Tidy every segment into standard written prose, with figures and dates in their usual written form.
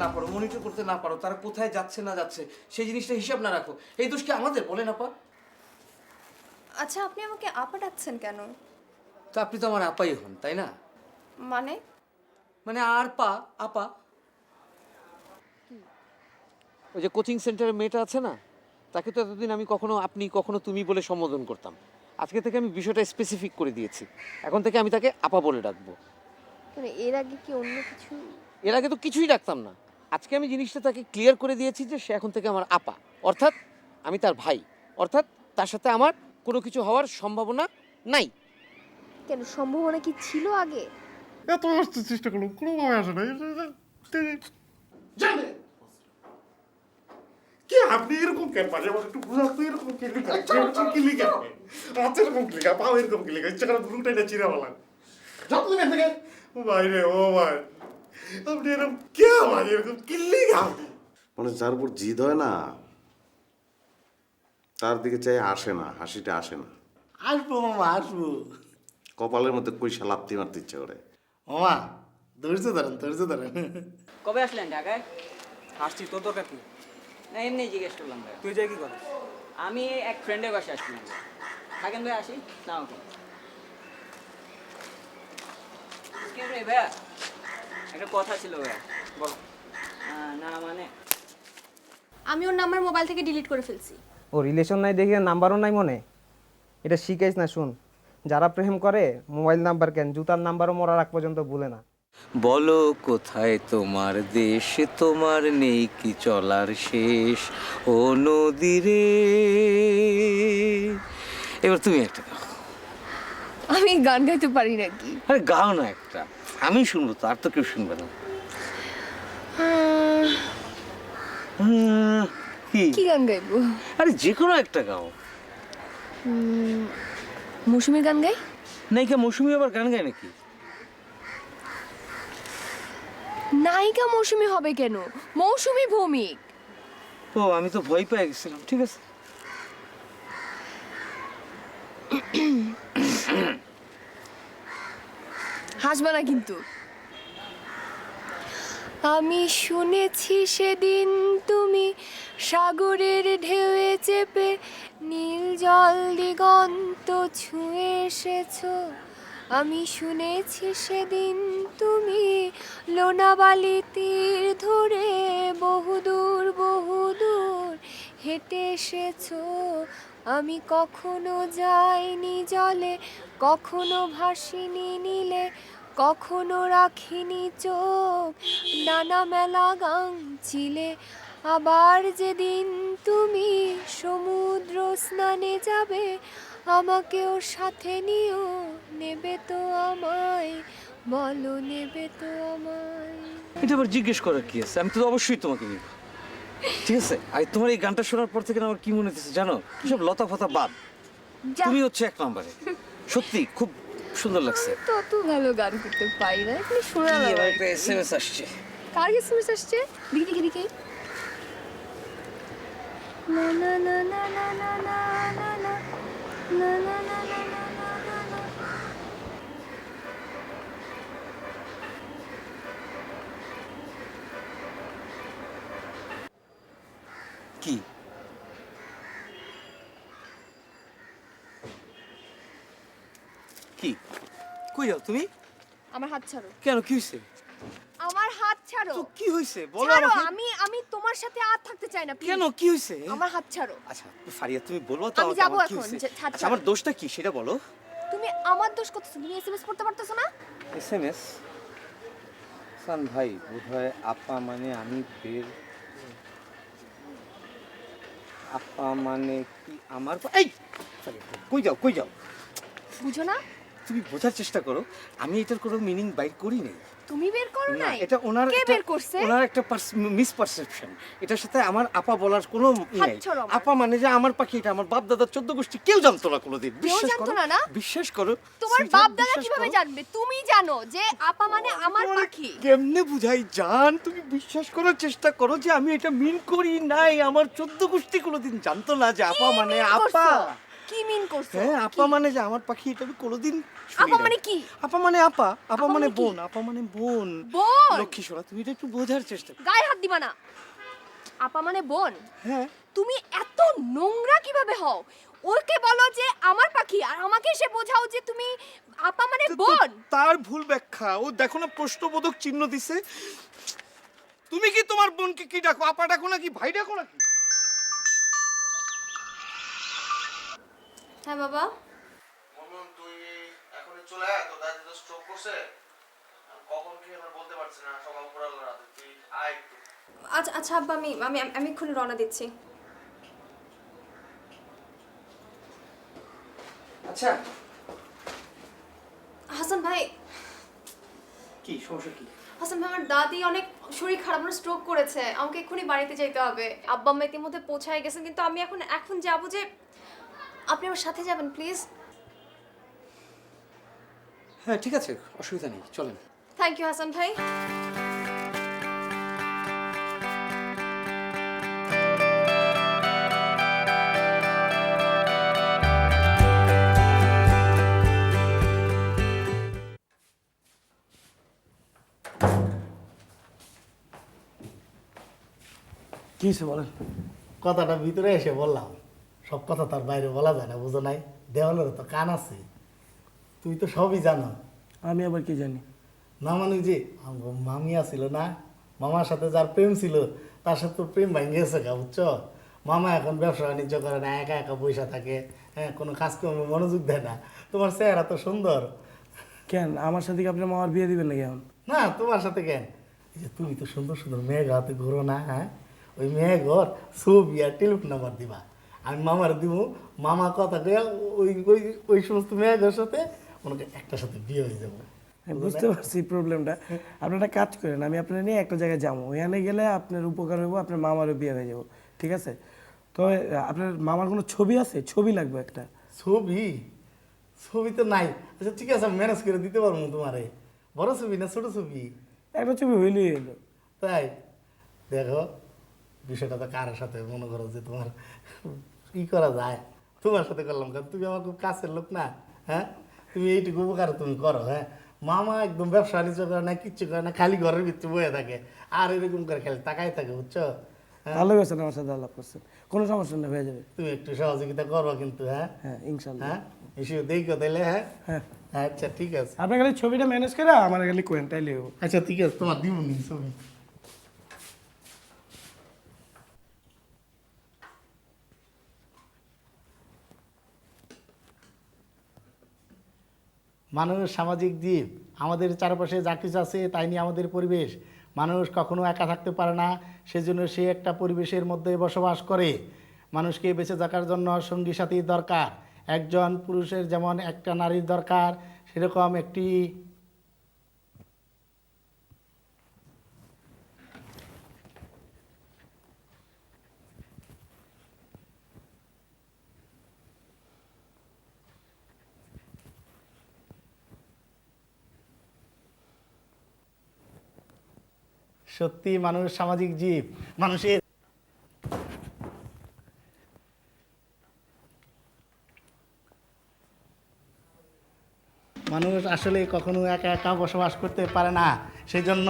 না পারো, মনিটর করতে না পারো, তারা কোথায় যাচ্ছে না যাচ্ছে সেই জিনিসটা হিসাব না রাখো, এই দোষ কি আমাদের বলেন আপা? আচ্ছা, আপনি আমাকে আপা ডাকছেন কেন? তো আপনি তো আমার আপাই হন, তাই না? মানে? মানে আর পা আপা, ওই যে কোচিং সেন্টারের মেয়েটা আছে না, তাকে তো এতদিন আমি কখনো আপনি কখনো তুমি বলে সম্বোধন করতাম। আজকে থেকে আমি বিষয়টা স্পেসিফিক করে দিয়েছি, এখন থেকে আমি তাকে আপা বলে ডাকবো। মানে এর আগে কি অন্য কিছু? এর আগে তো কিছুই ডাকতাম না, আজকে আমি জিনিসটা তাকে ক্লিয়ার করে দিয়েছি যে সে এখন থেকে আমার আপা, অর্থাৎ আমি তার ভাই, অর্থাৎ তার সাথে আমার কোনো কিছু হওয়ার সম্ভাবনা নাই। কেন, সম্ভাবনা কি ছিল আগে? এত আসতে চেষ্টা করলাম কোনোভাবে আসে না। জানে কি আপনি এরকম কেন পারে আমার একটু বুঝা তো এরকম কি লিখা এরকম কি লিখা আচ্ছা এরকম কি লিখা পাও এরকম কি লিখা ইচ্ছা করে দুটাই না চিরা বলা যত তুমি থেকে ও ভাই রে ও ভাই আপনি এরকম কে ভাই এরকম কি লিখা আপনি মানে যার উপর জিদ হয় না তার দিকে চাই আসে না, হাসিটা আসে না। আসবো মামা, আসবো। কপালের মধ্যে কইসা লাপ্তি মারতে ইচ্ছে করে। মামা ধৈর্য ধরেন, ধৈর্য ধরেন। কবে আসলেন ঢাকায়? আসছি, তোর দরকার কি? না এমনি জিজ্ঞেস করলাম ভাই। তুই যাই কি করিস? আমি এক ফ্রেন্ডের বাসে আসছিলাম। থাকেন ভাই, আসি না ওকে ভাইয়া, একটা কথা ছিল ভাইয়া। বল। না মানে আমি ওর নাম্বার মোবাইল থেকে ডিলিট করে ফেলছি। ও রিলেশন নাই দেখে নাম্বারও নাই মনে? এটা শিখাইস না, শুন, যারা প্রেম করে মোবাইল নাম্বার কেন, জুতার নাম্বারও মরার আগ পর্যন্ত ভুলে না। বলো কোথায় তোমার দেশ, তোমার নেই কি চলার শেষ, ও নদী রে। এবার তুমি একটা গাও। আমি গান গাইতে পারি নাকি? আরে গাও না একটা, আমি শুনবো তো, আর তো কেউ শুনবে না। কি কি গান গাইবো? আরে যে কোনো একটা গাও। মৌসুমীর গান গাই? নায়িকা মৌসুমী আবার গান গায় নাকি? নায়িকা মৌসুমী হবে কেন? মৌসুমী ভৌমিক। ও আমি তো ভয় পেয়ে গেছিলাম। ঠিক আছে, হাসবা না কিন্তু। আমি শুনেছি সেদিন তুমি সাগরের ঢেউয়ে চেপে নীল জল দিগন্ত ছুঁয়ে এসেছো। আমি শুনেছি সেদিন তুমি লোনাবালি তীর ধরে বহুদূর বহুদূর হেঁটে এসেছো। আমি কখনো যাইনি জলে, কখনো ভাসিনি নীলে, কখনো রাখিনি চোখ নানা মেলা গাংচিলে। আবার যেদিন তুমি সমুদ্র স্নানে যাবে, আমাকেও সাথে নিও, নেবে তো আমায়, বলো নেবে তো আমায়। এটা আবার জিজ্ঞেস করার কি আছে? আমি তো অবশ্যই তোমাকে নিব। ঠিক আছে, আর তোমার এই গানটা শোনার পর থেকে আমার কি মনে হচ্ছে জানো, সব লতা ফতা বাদ, যা। তুমি হচ্ছে এক নম্বরে। সত্যি খুব সুন্দর লাগছে। তত ভালো গান করতে পারি না, আপনি শোনা না। এবার একটা এসএমএস আসছে। কার এসএমএস আসছে? দেখি দেখি দেখি। না না না না না না না না না না না না না না না। কি কি কই যাও তুমি? আমার হাত ছাড়ো। কেন, কি হয়েছে? আমার হাত ছাড়ো। তো কি হয়েছে বলো ছাড়ো, আমাকে। আমি আমি তোমার সাথে আর থাকতে চাই না, please। কেন, কি হয়েছে? আমার হাত ছাড়ো। আচ্ছা ফারিয়া, তুমি বলবো তো আমি আমাকে যাবো আমার কি এখন, হয়েছে? ছাড়, আচ্ছা ছাড়ো। আমার দোষটা কি সেটা বলো। তুমি আমার দোষ করতেছো, তুমি এসএমএস পড়তে পারতেছো না? এসএমএস সান ভাই, বোধহয় আপা মানে আমি বের, আপা মানে কি আমার এই ফারিয়া, কই যাও কই যাও? বুঝো না? তুমি বোঝার চেষ্টা করো, আমি এটার কোনো মিনিং বাইর করি নাই। তুমি বের করো না, নাই? এটা ওনার কে একটা- বের করছে? ওনার একটা মিসপারসেপশন। এটার সাথে আমার আপা বলার কোনো হাত নাই। ছাড়ো আমার। আপা মানে যে আমার পাখি, এটা আমার বাপ দাদা 14 গোষ্ঠী কেউ জানতো না কোনোদিন। বিশ্বাস জানতো করো না, না? বিশ্বাস করো। তোমার সুইজার, বাপ দাদা বিশ্বাস কিভাবে করো। জানবে? তুমি জানো যে আপা মানে আমার তোমারে পাখি। কেমনে বুঝাই জান, তুমি বিশ্বাস করার চেষ্টা করো যে আমি এটা মিন করি নাই। আমার 14 গোষ্ঠী কোনোদিন জানতো না যে আপা মানে mean আপা। করছো? কি মিন করছো? হ্যাঁ আপা মানে যে আমার পাখি, এটা আমি কোনোদিন শুনি আপা নাই। মানে কি? আপা মানে আপা, আপা আপা মানে মানে কি? বোন, আপা মানে বোন। বোন? লক্ষ্মী সোনা, তুমি এটা একটু বোঝার চেষ্টা করো। গায়ে হাত দিবা না। আপা মানে বোন? হ্যাঁ তুমি এত নোংরা কিভাবে হও? ওকে বলো যে আমার পাখি, আর আমাকে এসে বোঝাও যে তুমি আপা মানে তো বোন। তার ভুল ব্যাখ্যা। ও দেখো না প্রশ্নবোধক চিহ্ন দিছে। তুমি কি তোমার বোনকে কি ডাকো? আপা ডাকো নাকি ভাই ডাকো নাকি? হ্যাঁ বাবা। মমন তুই এখন চলে আয়, তো দাদি তো স্ট্রোক করছে, কখন কি আমরা বলতে পারছি না, সকাল পড়ালো রাতে, তুই আয় একটু। আচ্ছা আচ্ছা আব্বা, আমি আমি আমি এক্ষুনি রওনা দিচ্ছি। আচ্ছা হাসান ভাই, কি সমস্যা কি? হাসান ভাই, আমার দাদি অনেক শরীর খারাপ, মানে স্ট্রোক করেছে, আমাকে এক্ষুনি বাড়িতে যেতে হবে। আব্বা আম্মা ইতিমধ্যে পৌঁছায় গেছেন, কিন্তু আমি এখন যাবো। যে আপনি আমার সাথে যাবেন প্লিজ? হ্যাঁ ঠিক আছে, অসুবিধা নেই, চলেন। থ্যাংক ইউ হাসান ভাই। কি হয়েছে বলেন। কথাটা ভিতরে এসে বললাম, সব কথা তার বাইরে বলা যায় না, বুঝো নাই? দেওয়ালেরও তো কান আছে, তুই তো সবই জানো। আমি আবার কি জানি? না মানে যে আমার মামি আছিল না, মামার সাথে যার প্রেম ছিল তার সাথে তো প্রেম ভেঙে গেছে গা, বুঝছো? মামা এখন ব্যবসা বাণিজ্য করে না, একা একা পয়সা থাকে, হ্যাঁ, কোনো কাজকর্মে মনোযোগ দেয় না। তোমার চেহারা তো সুন্দর। কেন আমার সাথে কি আপনার মামার বিয়ে দিবেন নাকি এখন? না, তোমার সাথে কেন? এই যে তুমি তো সুন্দর সুন্দর মেয়ে গাতে ঘুরো না, হ্যাঁ, ওই মেয়ে ঘর ছবি আর টেলিফোন নাম্বার দিবা, আমি মামার দিব। মামা কথা কয়ে ওই ওই ওই সমস্ত মেয়ে ঘর সাথে ওনাকে একটার সাথে বিয়ে হয়ে যাবো। আমি বুঝতে পারছি প্রবলেমটা। আপনি একটা কাজ করেন, আমি আপনার নিয়ে একটা জায়গায় যাবো, ওখানে গেলে আপনার উপকার হইব, আপনার মামারও বিয়ে হয়ে যাবো, ঠিক আছে? তো আপনার মামার কোনো ছবি আছে? ছবি লাগবে একটা। ছবি? ছবি তো নাই। আচ্ছা ঠিক আছে, আমি ম্যানেজ করে দিতে পারবো তোমারে। বড় ছবি না ছোট ছবি? একটা ছবি হইলেই এলো। তাই দেখো, বিষয়টা তো কারোর সাথে মনে করো যে তোমার ই করা যায়, তোমার সাথে করলাম, কারণ তুমি আমার খুব কাছের লোক না, হ্যাঁ, তুমি এইটুকু উপকার তুমি করো। হ্যাঁ, মামা একদম ব্যবসা বাণিজ্য করে না, কিচ্ছু করে না, খালি ঘরের ভিতরে বয়ে থাকে আর এরকম করে খালি তাকাই থাকে, বুঝছো? হ্যাঁ, ভালো গেছেন, আমার সাথে আলাপ করছেন, কোনো সমস্যা নেই, হয়ে যাবে। তুমি একটু সহযোগিতা করবো কিন্তু, হ্যাঁ? হ্যাঁ ইনশাল্লাহ। হ্যাঁ, এসে দেখো তাইলে। হ্যাঁ হ্যাঁ আচ্ছা ঠিক আছে। আপনার খালি ছবিটা ম্যানেজ করে আমার খালি কোয়েন তাইলে হইব। আচ্ছা ঠিক আছে, তোমার দিব নি ছবি। মানুষ সামাজিক জীব, আমাদের চারপাশে যা কিছু আছে তাই নিয়ে আমাদের পরিবেশ। মানুষ কখনো একা থাকতে পারে না, সেজন্য সে একটা পরিবেশের মধ্যে বসবাস করে। মানুষকে বেঁচে থাকার জন্য সঙ্গী সাথী দরকার। একজন পুরুষের যেমন একটা নারীর দরকার, সেরকম একটি সত্যি মানুষ সামাজিক জীব। মানুষের মানুষ আসলে কখনো একা একা বসবাস করতে পারে না, সেজন্য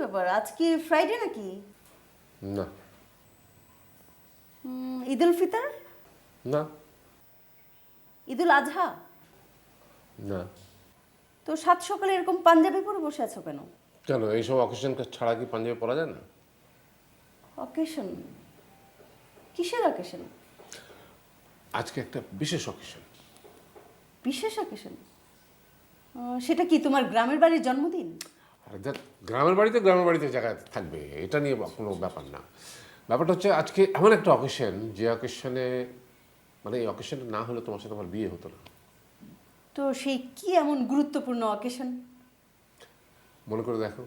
ব্যাপার, আজ কি ফ্রাইডে নাকি? না ঈদ উল ফিতর, না ঈদ উল আজহা? না। তো সাত সকালে এরকম পাঞ্জাবি পরে বসে আছো কেন? কেন এইসব অকেশন ছাড়া কি পাঞ্জাবি পরা যায় না? অকেশন? কিসের অকেশন? আজকে একটা বিশেষ অকেশন। বিশেষ অকেশন? সেটা কি তোমার গ্রামের বাড়ির জন্মদিন? আরে দেখ, গ্রামের বাড়িতে জায়গায় থাকবে, এটা নিয়ে কোনো ব্যাপার না। ব্যাপারটা হচ্ছে আজকে এমন একটা অকেশন, যে অকেশনে মানে এই অকেশনে না হলে তোমার সাথে আমার বিয়ে হতো না। তো সেই কি এমন গুরুত্বপূর্ণ অকেশন? মনে করে দেখো।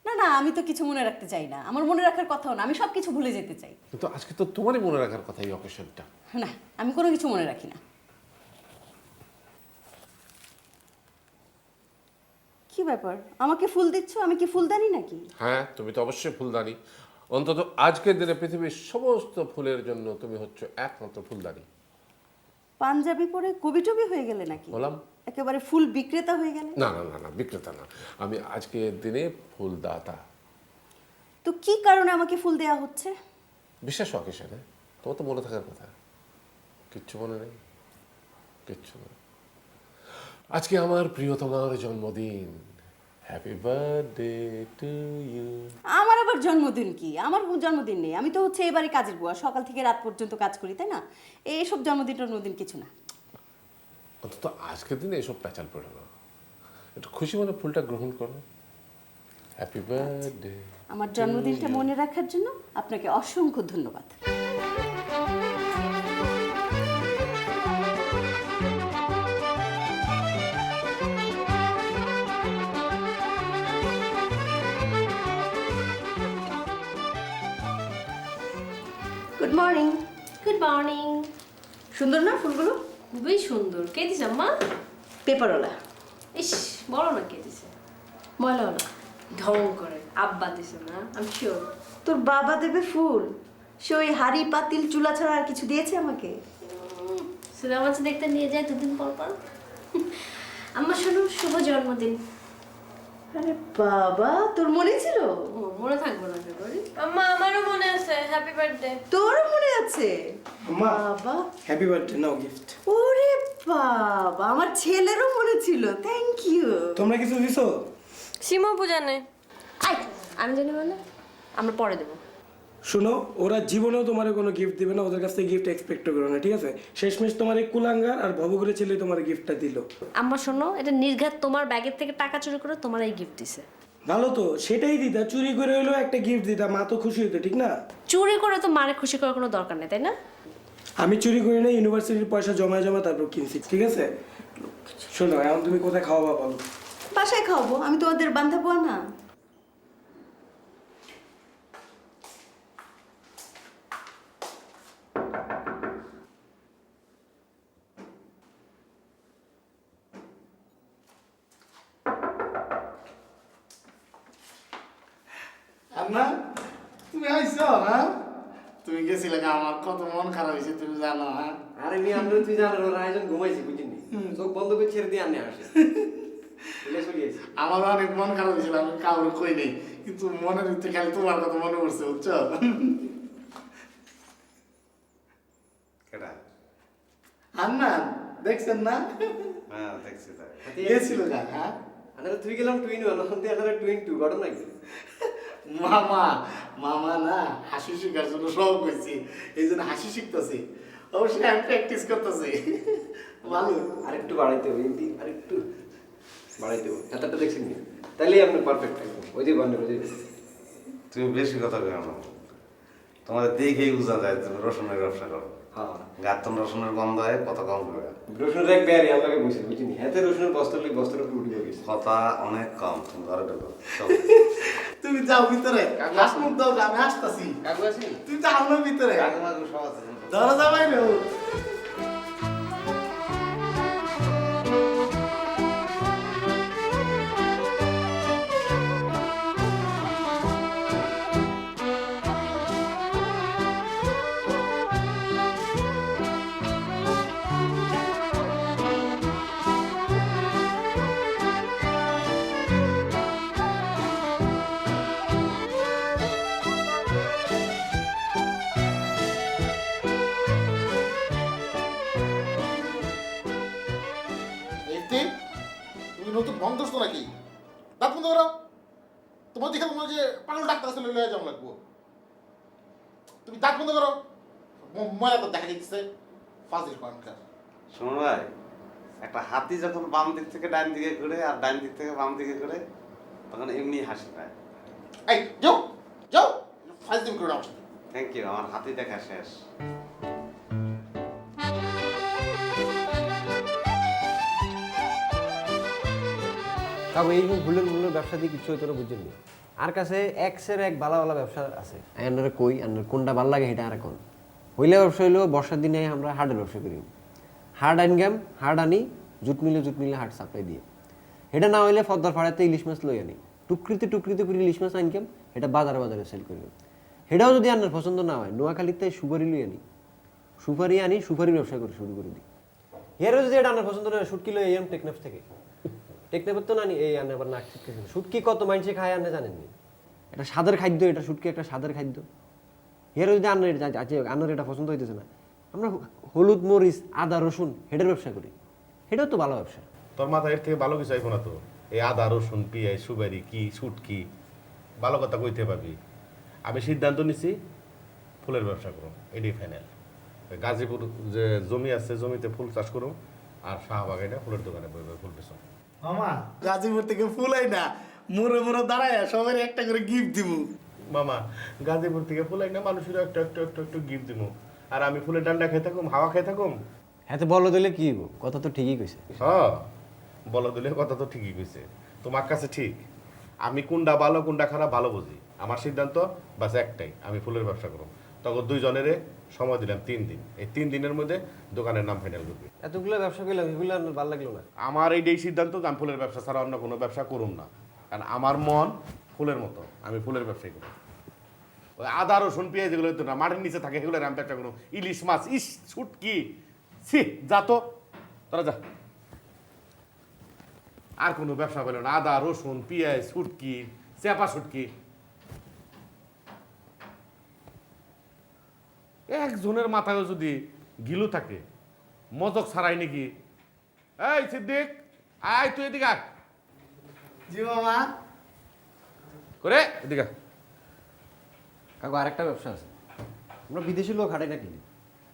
না না, আমি তো কিছু মনে রাখতে চাই না, আমার মনে রাখার কথাও না, আমি সব কিছু ভুলে যেতে চাই। কিন্তু আজকে তো তোমারই মনে রাখার কথা এই অকেশনটা। না, আমি কোনো কিছু মনে রাখি না। কি ব্যাপার, আমাকে ফুল দিচ্ছ? আমি কি ফুলদানি নাকি? হ্যাঁ, তুমি তো অবশ্যই ফুলদানি। অন্তত আজকের দিনে পৃথিবীর সমস্ত ফুলের জন্য তুমি হচ্ছে একমাত্র ফুলদানি। পাঞ্জাবি পরে কবি টবি হয়ে গেলে নাকি? হলাম। একেবারে ফুল বিক্রেতা হয়ে গেলে? না না না না, বিক্রেতা না, আমি আজকের দিনে ফুলদাতা। তো কি কারণে আমাকে ফুল দেয়া হচ্ছে? বিশেষ অকেশনে, তোমার তো মনে থাকার কথা। কিচ্ছু মনে নেই, কিচ্ছু না। আজকে আমার প্রিয়তমার জন্মদিন। Happy birthday to you. আমার আবার জন্মদিন কি? আমার জন্মদিন নেই, আমি তো হচ্ছে এবারে কাজের বুয়া, সকাল থেকে রাত পর্যন্ত কাজ করি, তাই না? এইসব জন্মদিন কিছু না। অন্তত আজকের দিনে এসব প্যাচাল পড়ে না, একটু খুশি মনে ফুলটা গ্রহণ করো। Happy birthday. আমার জন্মদিনটা মনে রাখার জন্য আপনাকে অসংখ্য ধন্যবাদ। Good morning. Good morning. সুন্দর না ফুলগুলো? খুবই সুন্দর। কে দিছে আম্মা? পেপারওয়ালা। ইস, বলো না কে দিছে। ময়লাওয়ালা। ঢং করে আব্বা দিছে না, আমি শিওর। তোর বাবা দেবে ফুল? সে ওই হাড়ি পাতিল চুলা ছাড়া আর কিছু দিয়েছে আমাকে? সিনেমা দেখতে নিয়ে যায় দুদিন পর পর। আম্মা শোনো, শুভ জন্মদিন। আরে বাবা, তোর মনে ছিল? মনে থাকবো না কে করি? আম্মা আমারও মনে আছে। Happy birthday. তোরও মনে আছে? মা, বাবা, হ্যাপি বার্থডে, নাও গিফট। ওরে বাবা, আমার ছেলেরও মনে ছিল, থ্যাংক ইউ। তোমরা কিছু দিছো? সীমা পূজা নেই। আই, আমি জানি মানে আমরা পরে দেবো। শোনো, ওরা জীবনেও তোমার কোনো গিফট দিবে না, ওদের কাছ থেকে গিফট এক্সপেক্ট করো না, ঠিক আছে? শেষমেশ তোমার এই কুলাঙ্গার আর ভবঘুরে ছেলে তোমার গিফটটা দিল। আম্মা শোনো, এটা নির্ঘাত তোমার ব্যাগের থেকে টাকা চুরি করে তোমার এই গিফট দিছে। ভালো তো, সেটাই দিতা, চুরি করে হইলেও একটা গিফট দিতা, মা তো খুশি হতো, ঠিক না? চুরি করে তো মারে খুশি করার কোনো দরকার নেই, তাই না? আমি চুরি করি না, ইউনিভার্সিটির পয়সা জমায় তারপর কিনছি, ঠিক আছে? শোনো, এখন তুমি কোথায় খাওয়াবা বলো? বাসায় খাওয়াবো, আমি তোমাদের বান্ধা বুয়া না? আন্না, তুমি আইছো? হ্যাঁ, তুমি গেছিলে, আমার কত মন খারাপ হয়েছে তুমি জানো। হ্যাঁ, আরে মেয়ে, আমরা তুই জানার ওর আয়োজন ঘুমাইছি, বুঝিনি, চোখ বন্ধ করে ছেড়ে দিয়ে আনে আসে চলিয়েছি। আমার অনেক মন খারাপ হয়েছিল, আমি কাউরে কই নেই, কিন্তু মনের ভিতরে খালি তোমার কথা মনে পড়ছে, বুঝছো? কেডা? আন্না, দেখছেন না? হ্যাঁ, দেখছি তাই। গেছিল গা। হ্যাঁ, আরে তুই গেলাম টুইন ওয়ান, ওখান থেকে আনারা টুইন টু, ঘটনা কি? মামা মামা না হাসি শিখার জন্য সব কইছি, এই জন্য হাসি শিখতেছি, অবশ্যই আমি প্র্যাকটিস করতেছি। ভালো, আরেকটু বাড়াইতে হবে, এমনি আরেকটু বাড়াইতে হবে, এতটা দেখছেন কি? তাইলেই আপনি পারফেক্ট থাকবেন। ওই যে বান্ডে, ওই যে তুমি বেশি কথা কেন? তোমাদের দেখেই বোঝা যায় তুমি রসুনের ব্যবসা করো। হ্যাঁ, গাতন রসুনের গন্ধ হয়, কত কম করে। রসুনের এক ব্যারি আমাকে বুঝছি, বুঝিনি, হাতে রসুনের বস্তার উপরে উঠে গেছে। কথা অনেক কম, তুমি ঘরে ঢোকো। তুমি যাও ভিতরে, হাস মুখ দাও, আমি আসতেছি। কাকু আছি? তুমি যাও না ভিতরে, কাকুমাকু সব আছে। দরজা বাইরে। নতুন বন্ধস্ত নাকি? দাঁত বন্ধ করো। তোমার দেখে তোমার যে পাগল ডাক্তার আসলে লয়ে যাওয়া লাগবো। তুমি দাঁত বন্ধ করো। ময়লা তো দেখা দিচ্ছে ফাজিল কনকার। শোনো ভাই, একটা হাতি যখন বাম দিক থেকে ডান দিকে ঘুরে আর ডান দিক থেকে বাম দিকে ঘুরে তখন এমনি হাসি পায়। এই যাও যাও ফাজিল করে আমার সাথে। থ্যাংক ইউ, আমার হাতি দেখা শেষ। কাকু এই ভুলের ব্যবসা দিয়ে কিছু হইতো না, বুঝছেন নি? আর কাছে এক্সের এক ভালো ব্যবসা আছে। আন্নারে কই আন্নার কোনটা ভালো লাগে এটা আর কোন হইলে ব্যবসা হইলেও বর্ষার দিনে আমরা হার্ডের ব্যবসা করি। হার্ড আনগাম হার্ড আনি, জুট মিলে হার্ড সাপ্লাই দিয়ে। এটা না হইলে ফদ্দার ফাড়াতে ইলিশ মাছ লই আনি, টুকরিতে করে ইলিশ মাছ আনকাম, এটা বাজারে সেল করি। সেটাও যদি আপনার পছন্দ না হয় নোয়াখালীতে সুপারি লই আনি, সুপারির ব্যবসা করে শুরু করে দিই। এরও যদি এটা আপনার পছন্দ না হয় শুটকি লই আম টেকনাফ থেকে। টেকনাফের তো না নি এই আনে আবার নাক ছিটকেছেন। শুটকি কত মানুষে খায় আনে জানেননি? এটা স্বাদের খাদ্য, এটা শুটকি একটা স্বাদের খাদ্য। এরও যদি আনার এটা পছন্দ হইতেছে না, আমরা হলুদ মরিচ আদা রসুন হেডের ব্যবসা করি। এটাও তো ভালো ব্যবসা। তোর মাথায় এর থেকে ভালো কিছু আইবো না তো। এই আদা রসুন পেঁয়াজ সুপারি কি শুটকি ভালো কথা কইতে পাবি। আমি সিদ্ধান্ত নিছি ফুলের ব্যবসা করো, এটাই ফাইনাল। গাজীপুর যে জমি আছে জমিতে ফুল চাষ করো, আর শাহবাগানে ফুলের দোকানে বইবে ফুল বেচো। মামা গাজীপুর থেকে ফুলাই না মোড়ে দাঁড়ায় সবাই একটা করে গিফট দিব। মামা গাজীপুর থেকে ফুল না মানুষের একটু গিফট দিব, আর আমি ফুলের ডান্ডা খেয়ে থাকুম, হাওয়া খেয়ে থাকুম। হ্যাঁ তো বলো দিলে কি হইব? কথা তো ঠিকই কইছে। হ্যাঁ বলো দিলে কথা তো ঠিকই কইছে। তোমার কাছে ঠিক, আমি কোনটা ভালো কোনটা খারাপ ভালো বুঝি। আমার সিদ্ধান্ত বাস একটাই, আমি ফুলের ব্যবসা করব। তখন দুইজনের সময় দিলাম 3 দিন। এই 3 দিনের মধ্যে দোকানের নাম ফাইনাল করবি। এতগুলো ব্যবসা করলাম, এগুলো আমার ভালো লাগলো না। আমার এইটাই সিদ্ধান্ত যে আমি ফুলের ব্যবসা ছাড়া অন্য কোনো ব্যবসা করুম না, কারণ আমার মন ফুলের মতো, আমি ফুলের ব্যবসাই করি। ওই আদা রসুন পেঁয়াজ এগুলো তো না, মাটির নিচে থাকে এগুলো আমি ব্যবসা করুম। ইলিশ মাছ ছুটকি ছি যা তো তোরা যা। আর কোনো ব্যবসা পেল না, আদা রসুন পেঁয়াজ ছুটকি চেপা ছুটকি। একজনের মাথায় যদি গিলু থাকে মজক ছাড়াই নাকি। এই সিদ্দিক আয় তুই এদিকে আয়। জি মামা। করে এদিকে কাকু আরেকটা ব্যবসা আছে, আমরা বিদেশি লোক হাঁটাই না কিনি,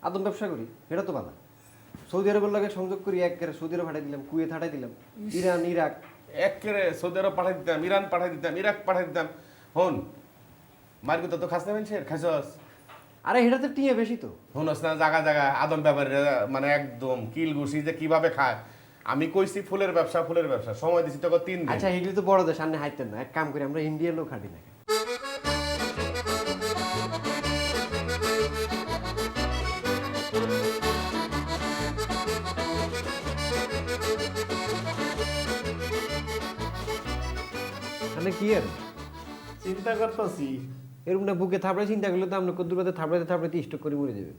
আদম ব্যবসা করি। এটা তো ভালো। সৌদি আরবের লাগে সংযোগ করি, একেবারে সৌদি আরব হাঁটাই দিলাম, কুয়েত হাঁটাই দিলাম, ইরান ইরাক একেবারে সৌদি আরব পাঠাই দিতাম, ইরান পাঠাই দিতাম, ইরাক পাঠাই দিতাম। হন মার কথা তো খাস না মানুষের খাইছস। আরে এটা তো টিয়ে বেশি তো। হনস না জায়গা আদম ব্যাপারে মানে একদম কিল ঘুষি যে কিভাবে খায়। আমি কইছি ফুলের ব্যবসা সময় দিছি তোকে 3 দিন। আচ্ছা এগুলি তো বড়দের সামনে হাঁটতেন না, এক কাম করি আমরা ইন্ডিয়ার লোক হাঁটি না। মানে কি আর চিন্তা করতেছি এরকম না বুকে থাপড়ে চিন্তা করলে তো আমরা কদ্দুর পাতে থাপড়াতে স্টক করে মরে যাবে,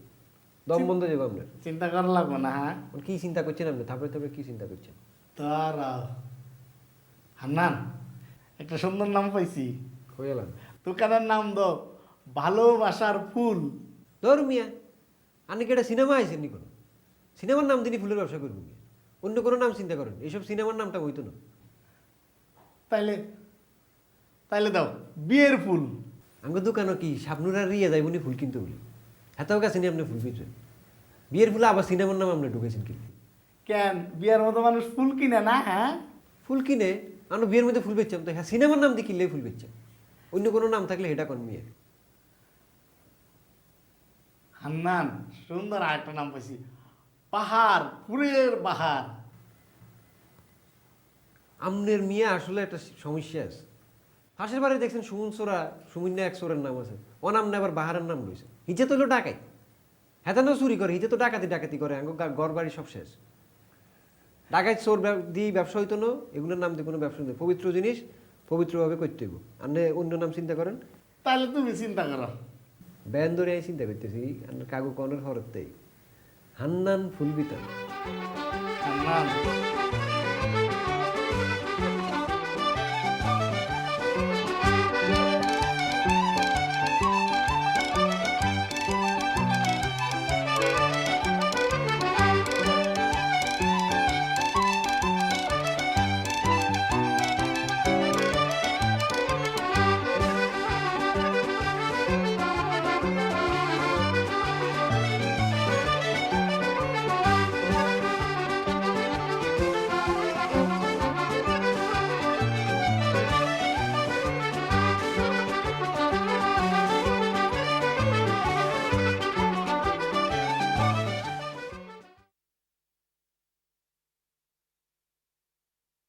দম বন্ধ যাবে আপনার। চিন্তা করা লাগবে না। হ্যাঁ কি চিন্তা করছেন আপনি? থাপড়ে কি চিন্তা করছেন? দাঁড়াও হান্নান, একটা সুন্দর নাম পাইছি। হয়ে গেলাম দোকানের নাম দাও ভালোবাসার ফুল। ধর মিয়া আপনি কি এটা সিনেমা আইসেন নি? কোনো সিনেমার নাম তিনি ফুলের ব্যবসা করবেন, অন্য কোনো নাম চিন্তা করেন। এইসব সিনেমার নামটা হইতো না। তাইলে দাও বিয়ের ফুল। আমাকে দোকানও কি স্বপ্নুরা রিয়া যাইব নি ফুল কিনতে বলি? এতও কাছে নি আপনি ফুল কিনছেন, বিয়ের ফুল আবার সিনেমার নাম আপনি ঢুকেছেন কিনতে। কেন বিয়ের মতো মানুষ ফুল কিনে না? হ্যাঁ ফুল কিনে আমরা বিয়ের মধ্যে ফুল বেচতাম তো, হ্যাঁ সিনেমার নাম দিয়ে কিনলে ফুল বেচছেন, অন্য কোনো নাম থাকলে এটা কোন মেয়ে। হান্নান সুন্দর আরেকটা নাম পাইছি, পাহাড় ফুলের বাহার। আমনের মিয়া আসলে একটা সমস্যা আছে। পাশের বাড়ি দেখছেন সুমন সোরা, সুমিন্না এক সোরের নাম আছে, ও নাম না আবার বাহারের নাম রয়েছে। হিজে তো হলো ডাকাই, হ্যাঁ না চুরি করে, হিজে তো ডাকাতি করে, ঘর বাড়ি সব শেষ। ডাকাই চোর দিয়ে ব্যবসা হইতো না, এগুলোর নাম দিয়ে কোনো ব্যবসা নেই। পবিত্র জিনিস পবিত্রভাবে করতে হইব। আপনি অন্য নাম চিন্তা করেন। তাহলে তুমি চিন্তা করো। ব্যান ধরে চিন্তা করতেছি কাগু কনের হরতেই হান্নান ফুলবিতান। হান্নান